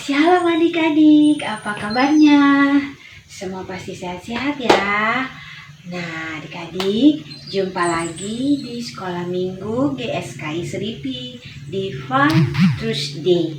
Shalom adik-adik, apa kabarnya? Semua pasti sehat-sehat ya. Nah adik-adik, jumpa lagi di Sekolah Minggu GSKI Seripi di Fun Tuesday.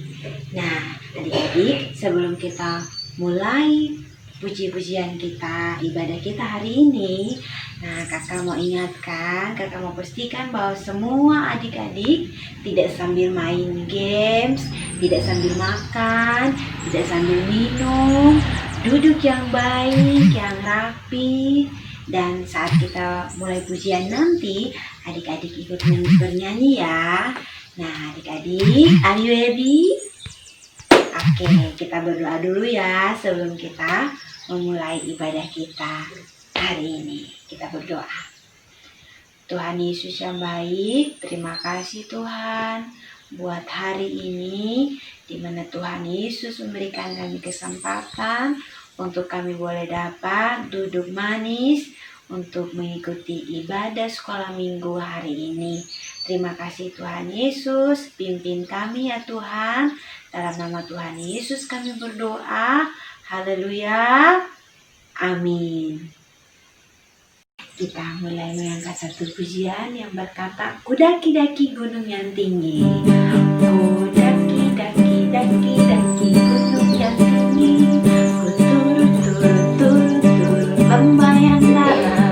Nah adik-adik, sebelum kita mulai puji-pujian kita, ibadah kita hari ini, nah kakak mau ingatkan, kakak mau pastikan bahwa semua adik-adik tidak sambil main games, tidak sambil makan, tidak sambil minum, duduk yang baik, yang rapi. Dan saat kita mulai pujian nanti, adik-adik ikut bernyanyi ya. Nah adik-adik, are you ready? Oke, kita berdoa dulu ya sebelum kita memulai ibadah kita hari ini. Kita berdoa. Tuhan Yesus yang baik, terima kasih Tuhan buat hari ini, di mana Tuhan Yesus memberikan kami kesempatan untuk kami boleh dapat duduk manis untuk mengikuti ibadah sekolah minggu hari ini. Terima kasih Tuhan Yesus, pimpin kami ya Tuhan. Dalam nama Tuhan Yesus kami berdoa. Haleluya. Amin. Kita mulai mengangkat satu pujian yang berkata, ku daki-daki gunung yang tinggi. Ku daki-daki gunung yang tinggi. Ku turut lembah yang dalam.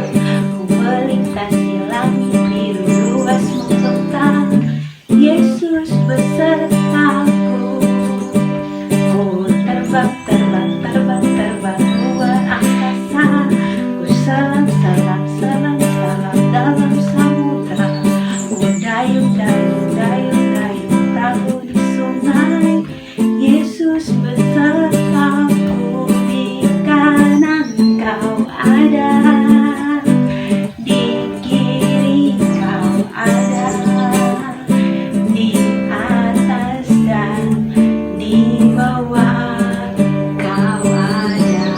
Ku melintasi langit biru luas membentang. Yesus besertaku. Ku terbang luar angkasa. Ku selam dalam samudra. Ku dayung perahu di sungai. Yesus besertaku. Di kanan kau ada, di kiri kau ada, di atas dan di bawah kau ada,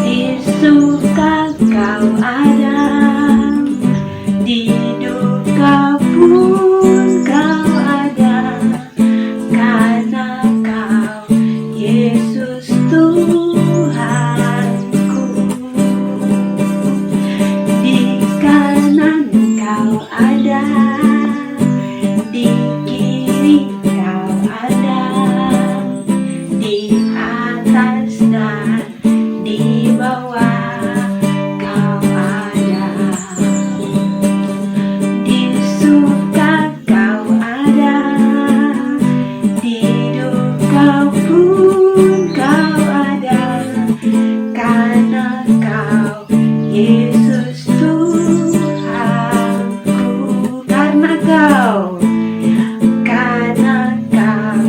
di suka kau ada, di duka pun kau ada, karena kau Yesus Tuhanku. Di kanan kau ada, di kiri kau ada, di atas dan di bawah kau ada, di suka kau ada, di duka pun kau ada, karena kau Yesus Tuhanku. Karena kau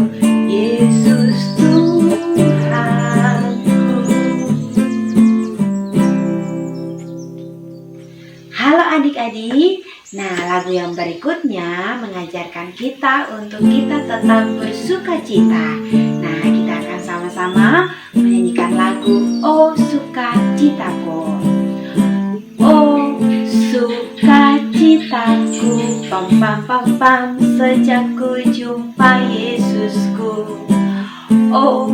Yesus Tuhanku. Halo adik-adik. Nah, lagu yang berikutnya mengajarkan kita untuk kita tetap bersukacita. Nah, kita akan sama-sama menyanyikan lagu Oh Sukacitaku. Oh sukacitaku, pam pam pam pam, sejak ku jumpa Yesusku. Oh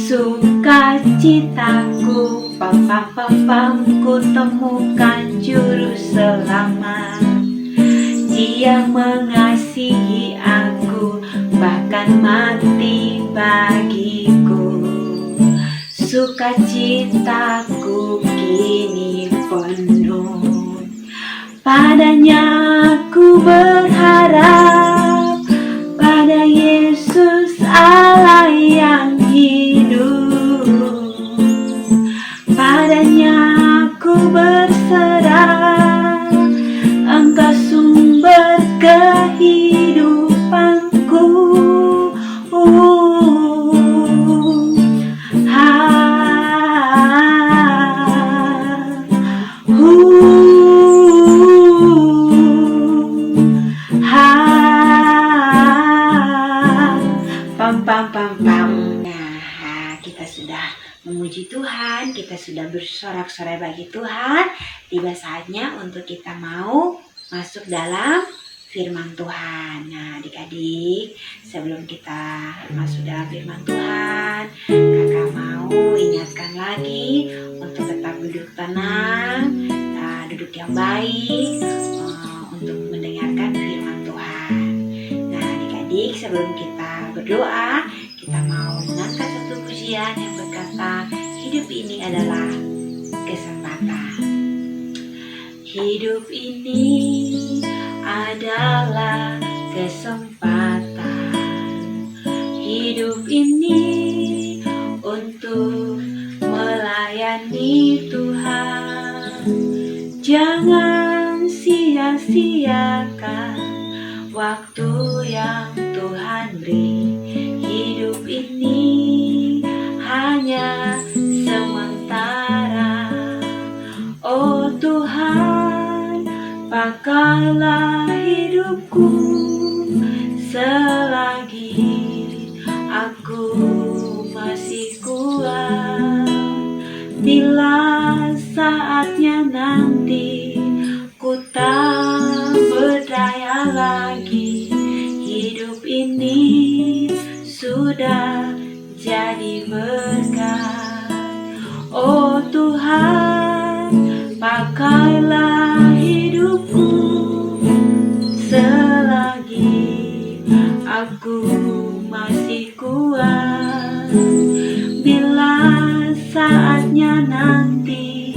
sukacitaku, pam pam pam pam, ku temukan juru selamat. Dia mengasihi aku, bahkan mati bagiku. Sukacitaku kini penuh, padanya ku berharap, pada Yesus Allah yang hidup. Padanya ku berserah, Engkau sumber kehidupanku. Pam pam pam pam. Nah, kita sudah memuji Tuhan, kita sudah bersorak-sorai bagi Tuhan. Tiba saatnya untuk kita mau masuk dalam firman Tuhan. Nah, adik-adik, sebelum kita masuk dalam firman Tuhan, kakak mau ingatkan lagi untuk tetap duduk tenang, duduk yang baik, untuk mendengarkan firman Tuhan. Nah, adik-adik, sebelum kita berdoa, kita mau mengangkat satu pujian yang berkata, hidup ini adalah kesempatan. Hidup ini adalah kesempatan. Hidup ini untuk melayani Tuhan. Jangan sia-siakan waktu yang Tuhan beri. Hidup ini hanya sementara. Oh Tuhan, pakailah hidupku selagi aku masih kuat. Bila saatnya nanti ku tak berdaya lagi, hidup ini sudah jadi berkat. Oh Tuhan, pakailah hidupku selagi aku masih kuat. Bila saatnya nanti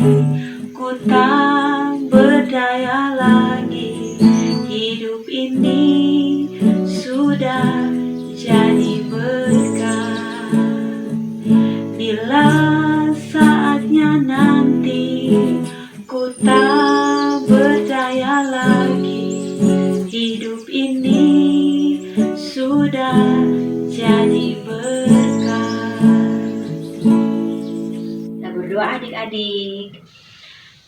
ku tak berdaya lagi, hidup ini sudah jadi berkat. Bila saatnya nanti ku tak berdaya lagi, hidup ini sudah jadi berkat. Kita berdoa adik-adik.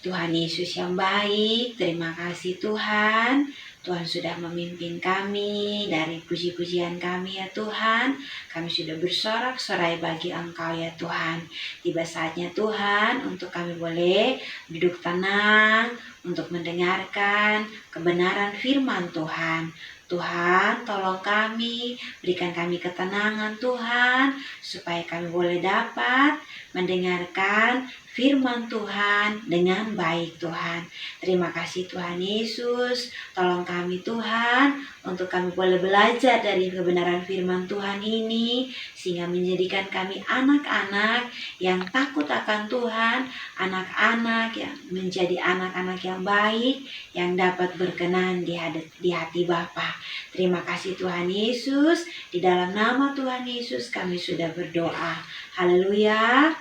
Tuhan Yesus yang baik, terima kasih Tuhan. Tuhan sudah memimpin kami dari puji-pujian kami ya Tuhan. Kami sudah bersorak-sorai bagi Engkau ya Tuhan. Tiba saatnya Tuhan untuk kami boleh duduk tenang untuk mendengarkan kebenaran firman Tuhan. Tuhan, tolong kami, berikan kami ketenangan Tuhan, supaya kami boleh dapat mendengarkan firman Tuhan dengan baik Tuhan. Terima kasih Tuhan Yesus, tolong kami Tuhan, untuk kami boleh belajar dari kebenaran firman Tuhan ini, sehingga menjadikan kami anak-anak yang takut akan Tuhan, anak-anak yang menjadi anak-anak yang baik, yang dapat berkenan di hati Bapa. Terima kasih Tuhan Yesus, di dalam nama Tuhan Yesus kami sudah berdoa. Haleluya,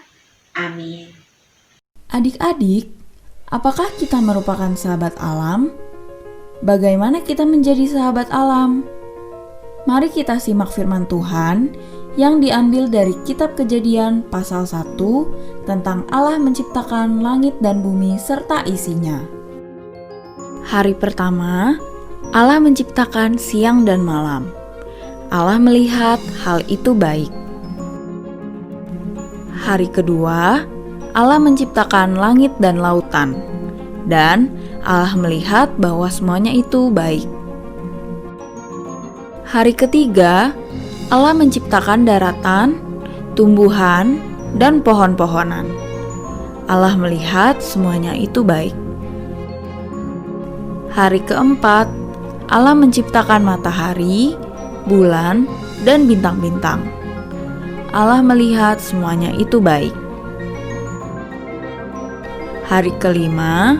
amin. Adik-adik, apakah kita merupakan sahabat alam? Bagaimana kita menjadi sahabat alam? Mari kita simak firman Tuhan yang diambil dari kitab Kejadian pasal 1 tentang Allah menciptakan langit dan bumi serta isinya. Hari pertama, Allah menciptakan siang dan malam. Allah melihat hal itu baik. Hari kedua, Allah menciptakan langit dan lautan, dan Allah melihat bahwa semuanya itu baik. Hari ketiga, Allah menciptakan daratan, tumbuhan, dan pohon-pohonan. Allah melihat semuanya itu baik. Hari keempat, Allah menciptakan matahari, bulan, dan bintang-bintang. Allah melihat semuanya itu baik. Hari kelima,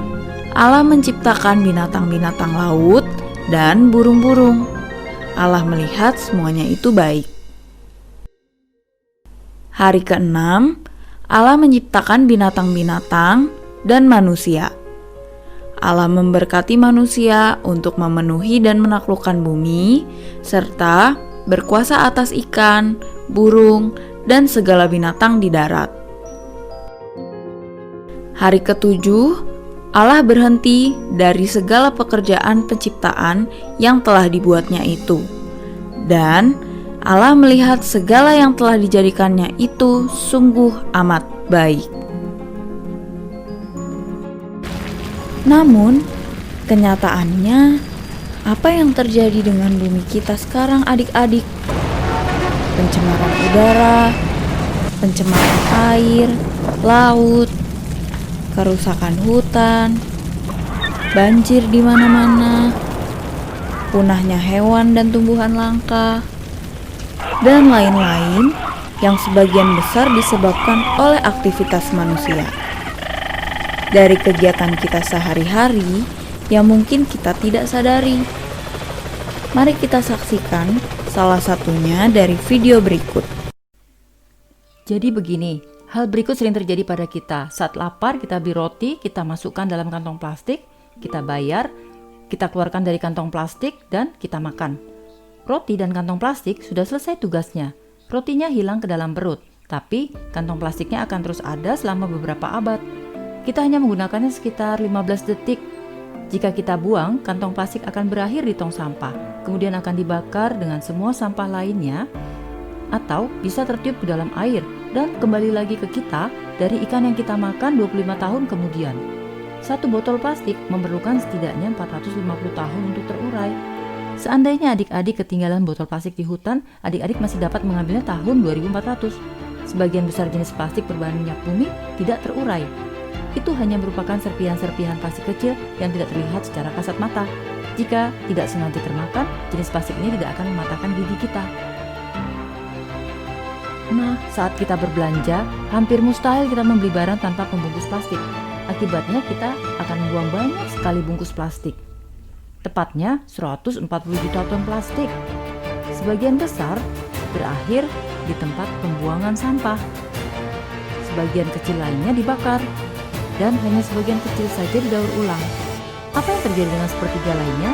Allah menciptakan binatang-binatang laut dan burung-burung. Allah melihat semuanya itu baik. Hari keenam, Allah menciptakan binatang-binatang dan manusia. Allah memberkati manusia untuk memenuhi dan menaklukkan bumi, serta berkuasa atas ikan, burung, dan segala binatang di darat. Hari ketujuh, Allah berhenti dari segala pekerjaan penciptaan yang telah dibuatnya itu, dan Allah melihat segala yang telah dijadikannya itu sungguh amat baik. Namun, kenyataannya Apa yang terjadi dengan bumi kita sekarang adik-adik? Pencemaran udara, pencemaran air, laut, kerusakan hutan, banjir di mana-mana, punahnya hewan dan tumbuhan langka, dan lain-lain yang sebagian besar disebabkan oleh aktivitas manusia. Dari kegiatan kita sehari-hari yang mungkin kita tidak sadari. Mari kita saksikan salah satunya dari video berikut. Jadi begini, hal berikut sering terjadi pada kita. Saat lapar, kita beli roti, kita masukkan dalam kantong plastik, kita bayar, kita keluarkan dari kantong plastik, dan kita makan. Roti dan kantong plastik sudah selesai tugasnya. Rotinya hilang ke dalam perut, tapi kantong plastiknya akan terus ada selama beberapa abad. Kita hanya menggunakannya sekitar 15 detik. Jika kita buang, kantong plastik akan berakhir di tong sampah, kemudian akan dibakar dengan semua sampah lainnya, atau bisa tertiup ke dalam air dan kembali lagi ke kita dari ikan yang kita makan 25 tahun kemudian. Satu botol plastik memerlukan setidaknya 450 tahun untuk terurai. Seandainya adik-adik ketinggalan botol plastik di hutan, adik-adik masih dapat mengambilnya tahun 2400. Sebagian besar jenis plastik berbahan minyak bumi tidak terurai. Itu hanya merupakan serpihan-serpihan plastik kecil yang tidak terlihat secara kasat mata. Jika tidak sengaja termakan, jenis plastik ini tidak akan mematahkan gigi kita. Nah, saat kita berbelanja, hampir mustahil kita membeli barang tanpa pembungkus plastik. Akibatnya kita akan membuang banyak sekali bungkus plastik. Tepatnya 140 juta ton plastik. Sebagian besar berakhir di tempat pembuangan sampah. Sebagian kecil lainnya dibakar. Dan hanya sebagian kecil saja didaur ulang. Apa yang terjadi dengan sepertiga lainnya?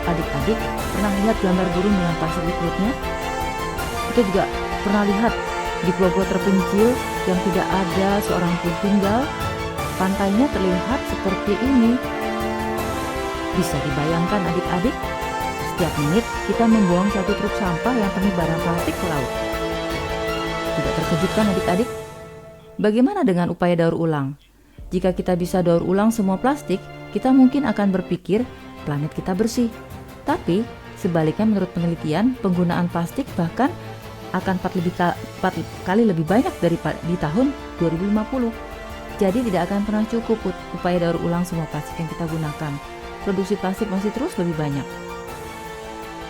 Adik-adik pernah lihat gambar burung dengan plastik di perutnya? Kita juga pernah lihat di pulau-pulau terpencil yang tidak ada seorang pun tinggal, pantainya terlihat seperti ini. Bisa dibayangkan adik-adik? Setiap menit kita membuang satu truk sampah yang penuh barang plastik ke laut. Tidak terkejut kan adik-adik? Bagaimana dengan upaya daur ulang? Jika kita bisa daur ulang semua plastik, kita mungkin akan berpikir planet kita bersih. Tapi, sebaliknya menurut penelitian, penggunaan plastik bahkan akan 4 kali lebih banyak dari di tahun 2050. Jadi tidak akan pernah cukup upaya daur ulang semua plastik yang kita gunakan. Produksi plastik masih terus lebih banyak.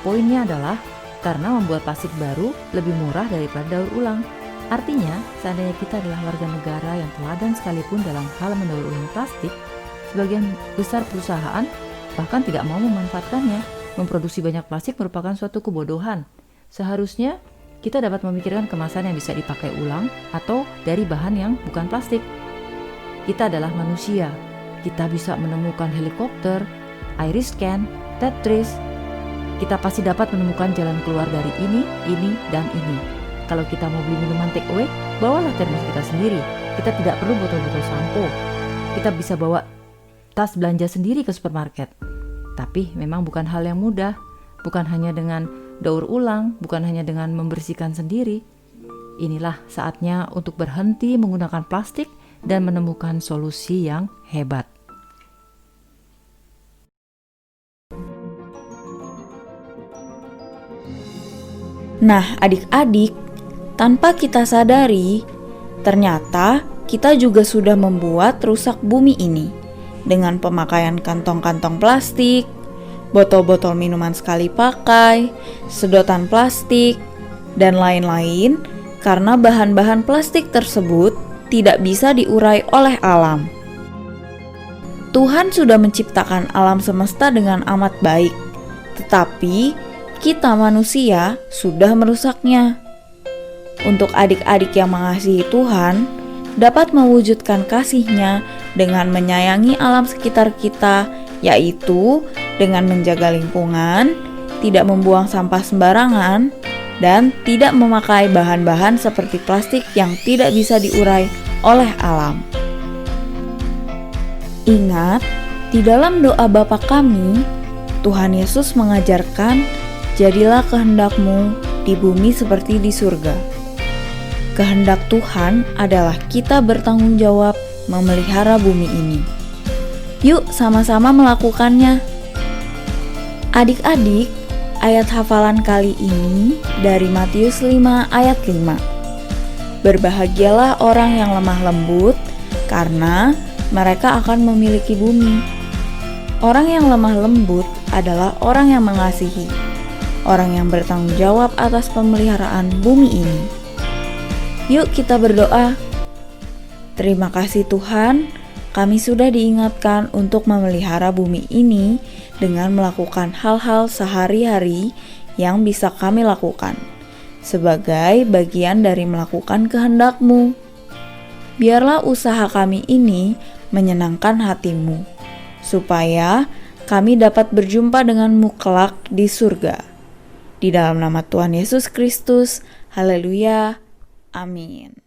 Poinnya adalah, karena membuat plastik baru lebih murah daripada daur ulang. Artinya, seandainya kita adalah warga negara yang teladan sekalipun dalam hal mendaur ulang plastik, sebagian besar perusahaan bahkan tidak mau memanfaatkannya. Memproduksi banyak plastik merupakan suatu kebodohan. Seharusnya, kita dapat memikirkan kemasan yang bisa dipakai ulang atau dari bahan yang bukan plastik. Kita adalah manusia. Kita bisa menemukan helikopter, iris scan, Tetris. Kita pasti dapat menemukan jalan keluar dari ini, dan ini. Kalau kita mau beli minuman take away, bawalah termos kita sendiri. Kita tidak perlu botol-botol sampo. Kita bisa bawa tas belanja sendiri ke supermarket. Tapi memang bukan hal yang mudah. Bukan hanya dengan daur ulang, bukan hanya dengan membersihkan sendiri. Inilah saatnya untuk berhenti menggunakan plastik dan menemukan solusi yang hebat. Nah, adik-adik, tanpa kita sadari, ternyata kita juga sudah membuat rusak bumi ini dengan pemakaian kantong-kantong plastik, botol-botol minuman sekali pakai, sedotan plastik, dan lain-lain karena bahan-bahan plastik tersebut tidak bisa diurai oleh alam. Tuhan sudah menciptakan alam semesta dengan amat baik, tetapi kita manusia sudah merusaknya. Untuk adik-adik yang mengasihi Tuhan, dapat mewujudkan kasih-Nya dengan menyayangi alam sekitar kita, yaitu dengan menjaga lingkungan, tidak membuang sampah sembarangan, dan tidak memakai bahan-bahan seperti plastik yang tidak bisa diurai oleh alam. Ingat, di dalam doa Bapa kami, Tuhan Yesus mengajarkan, jadilah kehendak-Mu di bumi seperti di surga. Kehendak Tuhan adalah kita bertanggung jawab memelihara bumi ini. Yuk sama-sama melakukannya. Adik-adik, ayat hafalan kali ini dari Matius 5 ayat 5. Berbahagialah orang yang lemah lembut, karena mereka akan memiliki bumi. Orang yang lemah lembut adalah orang yang mengasihi, orang yang bertanggung jawab atas pemeliharaan bumi ini. Yuk kita berdoa. Terima kasih Tuhan, kami sudah diingatkan untuk memelihara bumi ini dengan melakukan hal-hal sehari-hari yang bisa kami lakukan, sebagai bagian dari melakukan kehendak-Mu. Biarlah usaha kami ini menyenangkan hati-Mu, supaya kami dapat berjumpa dengan-Mu kelak di surga. Di dalam nama Tuhan Yesus Kristus, haleluya, amin.